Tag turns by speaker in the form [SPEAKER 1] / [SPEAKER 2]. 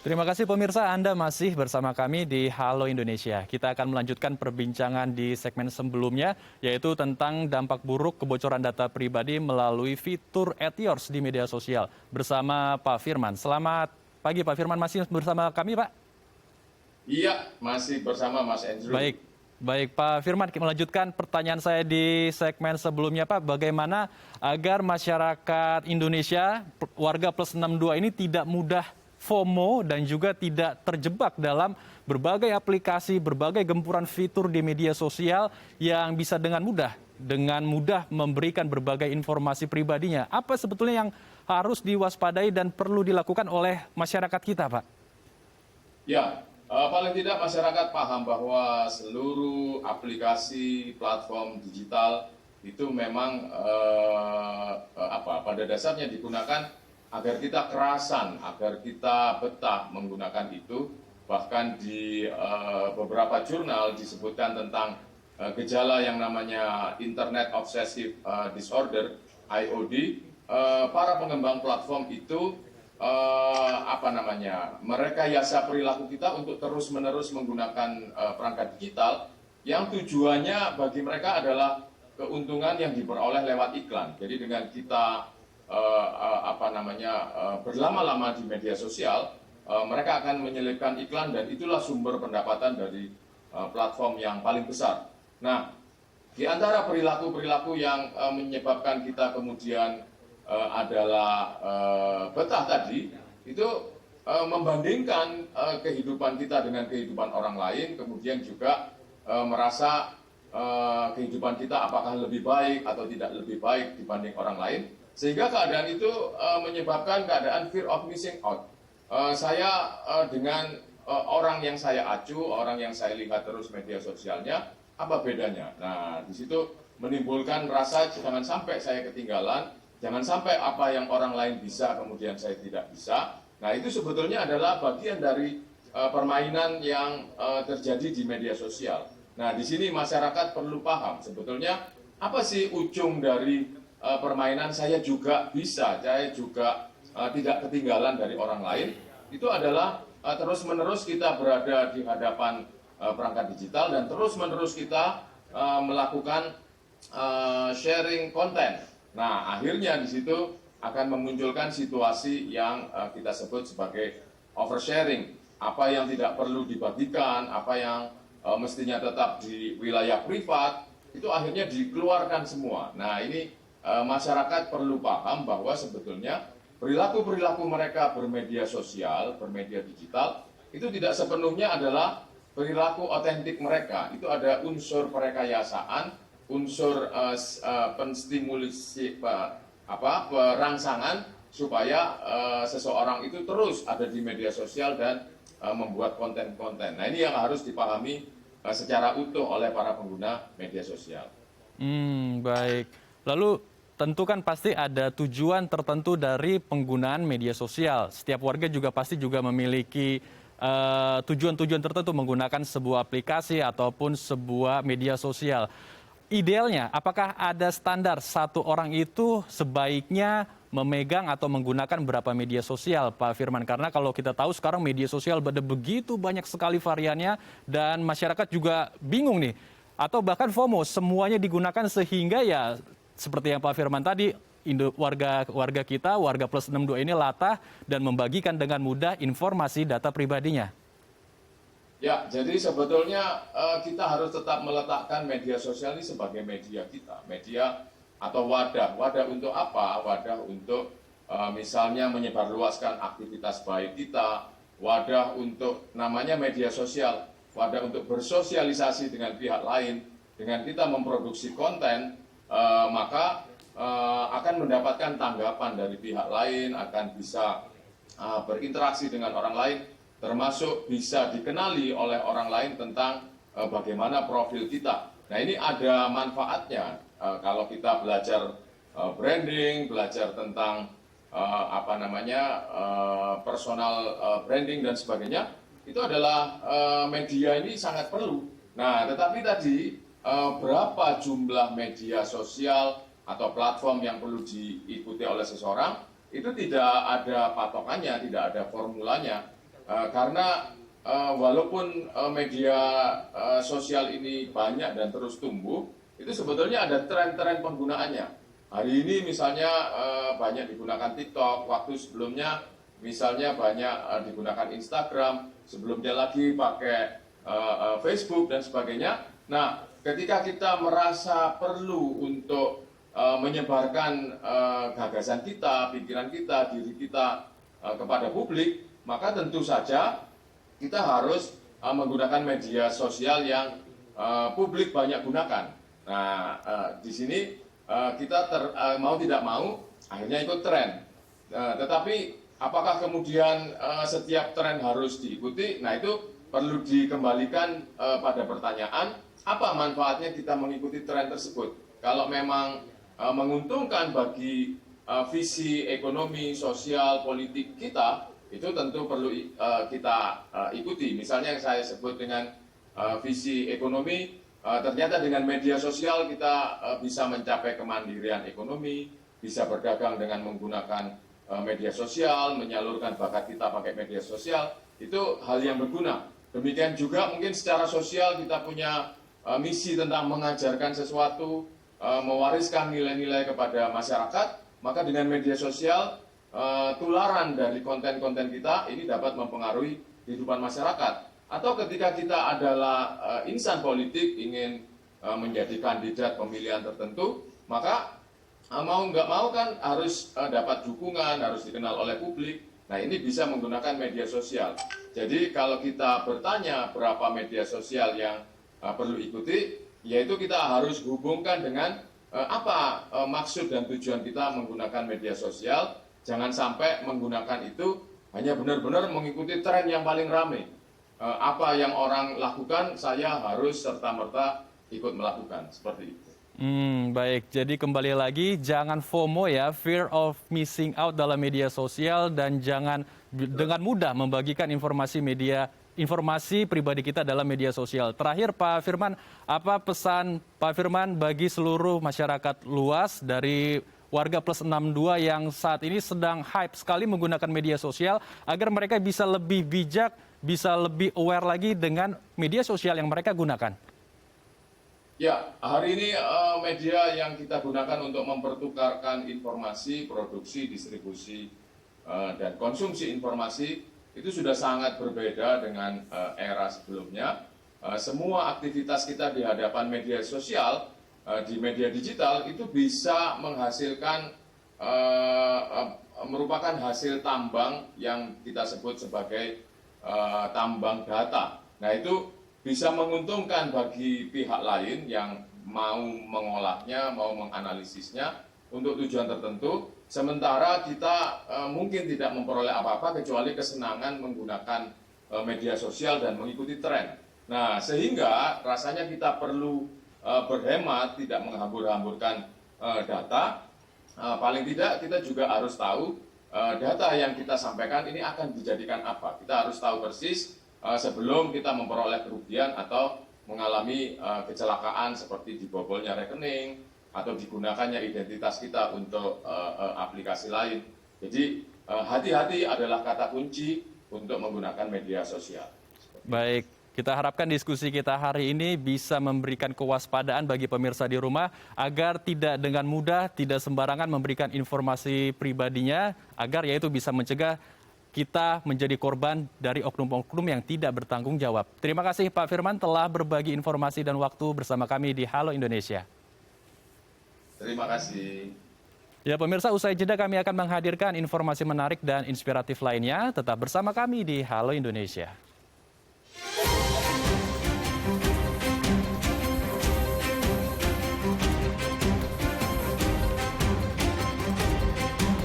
[SPEAKER 1] Terima kasih pemirsa, Anda masih bersama kami di Halo Indonesia. Kita akan melanjutkan perbincangan di segmen sebelumnya, yaitu tentang dampak buruk kebocoran data pribadi melalui fitur @yours di media sosial. Bersama Pak Firman. Selamat pagi Pak Firman, masih bersama kami Pak?
[SPEAKER 2] Iya, masih bersama Mas Andrew.
[SPEAKER 1] Baik, baik Pak Firman, melanjutkan pertanyaan saya di segmen sebelumnya Pak, bagaimana agar masyarakat Indonesia warga plus 62 ini tidak mudah FOMO dan juga tidak terjebak dalam berbagai aplikasi, berbagai gempuran fitur di media sosial yang bisa dengan mudah memberikan berbagai informasi pribadinya. Apa sebetulnya yang harus diwaspadai dan perlu dilakukan oleh masyarakat kita, Pak?
[SPEAKER 2] Ya, paling tidak masyarakat paham bahwa seluruh aplikasi platform digital itu memang pada dasarnya digunakan agar kita kerasan, agar kita betah menggunakan itu. Bahkan di beberapa jurnal disebutkan tentang gejala yang namanya Internet Obsessive Disorder (IOD). Para pengembang platform itu merekayasa perilaku kita untuk terus-menerus menggunakan perangkat digital yang tujuannya bagi mereka adalah keuntungan yang diperoleh lewat iklan. Jadi dengan kita berlama-lama di media sosial, mereka akan menyelipkan iklan dan itulah sumber pendapatan dari platform yang paling besar. Nah, di antara perilaku-perilaku yang menyebabkan kita kemudian adalah betah tadi, itu membandingkan kehidupan kita dengan kehidupan orang lain, kemudian juga merasa kehidupan kita apakah lebih baik atau tidak lebih baik dibanding orang lain. Sehingga keadaan itu menyebabkan keadaan fear of missing out. Saya dengan orang yang saya acu, orang yang saya lihat terus media sosialnya, apa bedanya? Nah, di situ menimbulkan rasa jangan sampai saya ketinggalan, jangan sampai apa yang orang lain bisa kemudian saya tidak bisa. Nah, itu sebetulnya adalah bagian dari permainan yang terjadi di media sosial. Nah, di sini masyarakat perlu paham sebetulnya apa sih ujung dari permainan saya juga bisa, saya juga tidak ketinggalan dari orang lain. Itu adalah terus-menerus kita berada di hadapan perangkat digital dan terus-menerus kita melakukan sharing konten. Nah, akhirnya di situ akan memunculkan situasi yang kita sebut sebagai oversharing. Apa yang tidak perlu dibagikan, apa yang mestinya tetap di wilayah privat, itu akhirnya dikeluarkan semua. Nah, ini masyarakat perlu paham bahwa sebetulnya perilaku-perilaku mereka bermedia sosial, bermedia digital, itu tidak sepenuhnya adalah perilaku otentik mereka. Itu ada unsur perekayasaan, unsur penstimulasi perangsangan supaya seseorang itu terus ada di media sosial dan membuat konten-konten. Nah, ini yang harus dipahami secara utuh oleh para pengguna media sosial.
[SPEAKER 1] Baik. Lalu tentu kan pasti ada tujuan tertentu dari penggunaan media sosial. Setiap warga juga pasti juga memiliki tujuan-tujuan tertentu menggunakan sebuah aplikasi ataupun sebuah media sosial. Idealnya, apakah ada standar satu orang itu sebaiknya memegang atau menggunakan berapa media sosial, Pak Firman? Karena kalau kita tahu sekarang media sosial ada begitu banyak sekali variannya dan masyarakat juga bingung nih. Atau bahkan FOMO, semuanya digunakan sehingga ya seperti yang Pak Firman tadi, warga kita, warga plus 62 ini latah dan membagikan dengan mudah informasi data pribadinya.
[SPEAKER 2] Ya, jadi sebetulnya kita harus tetap meletakkan media sosial ini sebagai media kita, media atau wadah. Wadah untuk apa? Wadah untuk misalnya menyebarluaskan aktivitas baik kita, wadah untuk namanya media sosial, wadah untuk bersosialisasi dengan pihak lain, dengan kita memproduksi konten, maka akan mendapatkan tanggapan dari pihak lain, akan bisa berinteraksi dengan orang lain, termasuk bisa dikenali oleh orang lain tentang bagaimana profil kita. Nah, ini ada manfaatnya kalau kita belajar branding, belajar tentang personal branding dan sebagainya. Itu adalah media ini sangat perlu. Nah, tetapi tadi berapa jumlah media sosial atau platform yang perlu diikuti oleh seseorang, itu tidak ada patokannya, tidak ada formulanya. Karena walaupun media sosial ini banyak dan terus tumbuh, itu sebetulnya ada tren-tren penggunaannya. Hari ini misalnya banyak digunakan TikTok, waktu sebelumnya misalnya banyak digunakan Instagram, sebelumnya lagi pakai Facebook dan sebagainya. Nah, ketika kita merasa perlu untuk menyebarkan gagasan kita, pikiran kita, diri kita kepada publik, maka tentu saja kita harus menggunakan media sosial yang publik banyak gunakan. Nah, di sini kita mau tidak mau akhirnya ikut tren. Tetapi apakah kemudian setiap tren harus diikuti? Nah, itu perlu dikembalikan pada pertanyaan, apa manfaatnya kita mengikuti tren tersebut? Kalau memang menguntungkan bagi visi ekonomi, sosial, politik kita, itu tentu perlu kita ikuti. Misalnya yang saya sebut dengan visi ekonomi, ternyata dengan media sosial kita bisa mencapai kemandirian ekonomi, bisa berdagang dengan menggunakan media sosial, menyalurkan bakat kita pakai media sosial, itu hal yang berguna. Demikian juga mungkin secara sosial kita punya misi tentang mengajarkan sesuatu, mewariskan nilai-nilai kepada masyarakat, maka dengan media sosial, tularan dari konten-konten kita ini dapat mempengaruhi kehidupan masyarakat. Atau ketika kita adalah insan politik, ingin menjadi kandidat pemilihan tertentu, maka mau nggak mau kan harus dapat dukungan, harus dikenal oleh publik. Nah, ini bisa menggunakan media sosial. Jadi kalau kita bertanya berapa media sosial yang perlu ikuti, yaitu kita harus hubungkan dengan apa maksud dan tujuan kita menggunakan media sosial. Jangan sampai menggunakan itu hanya benar-benar mengikuti tren yang paling ramai. Apa yang orang lakukan, saya harus serta-merta ikut melakukan, seperti itu.
[SPEAKER 1] Baik, jadi kembali lagi, jangan FOMO ya, fear of missing out dalam media sosial, dan jangan dengan mudah membagikan informasi pribadi kita dalam media sosial. Terakhir Pak Firman, apa pesan Pak Firman bagi seluruh masyarakat luas dari warga plus 62 yang saat ini sedang hype sekali menggunakan media sosial agar mereka bisa lebih bijak, bisa lebih aware lagi dengan media sosial yang mereka gunakan?
[SPEAKER 2] Ya, hari ini media yang kita gunakan untuk mempertukarkan informasi, produksi, distribusi, dan konsumsi informasi itu sudah sangat berbeda dengan era sebelumnya. Semua aktivitas kita di hadapan media sosial, di media digital itu bisa menghasilkan, merupakan hasil tambang yang kita sebut sebagai tambang data. Nah, itu bisa menguntungkan bagi pihak lain yang mau mengolahnya, mau menganalisisnya untuk tujuan tertentu, sementara kita mungkin tidak memperoleh apa-apa kecuali kesenangan menggunakan media sosial dan mengikuti tren. Nah, sehingga rasanya kita perlu berhemat, tidak menghambur-hamburkan data. Paling tidak kita juga harus tahu data yang kita sampaikan ini akan dijadikan apa. Kita harus tahu persis sebelum kita memperoleh kerugian atau mengalami kecelakaan seperti dibobolnya rekening atau digunakannya identitas kita untuk aplikasi lain. Jadi hati-hati adalah kata kunci untuk menggunakan media sosial.
[SPEAKER 1] Baik, kita harapkan diskusi kita hari ini bisa memberikan kewaspadaan bagi pemirsa di rumah agar tidak dengan mudah, tidak sembarangan memberikan informasi pribadinya, agar yaitu bisa mencegah kita menjadi korban dari oknum-oknum yang tidak bertanggung jawab. Terima kasih Pak Firman telah berbagi informasi dan waktu bersama kami di Halo Indonesia.
[SPEAKER 2] Terima kasih.
[SPEAKER 1] Ya pemirsa, usai jeda kami akan menghadirkan informasi menarik dan inspiratif lainnya. Tetap bersama kami di Halo Indonesia.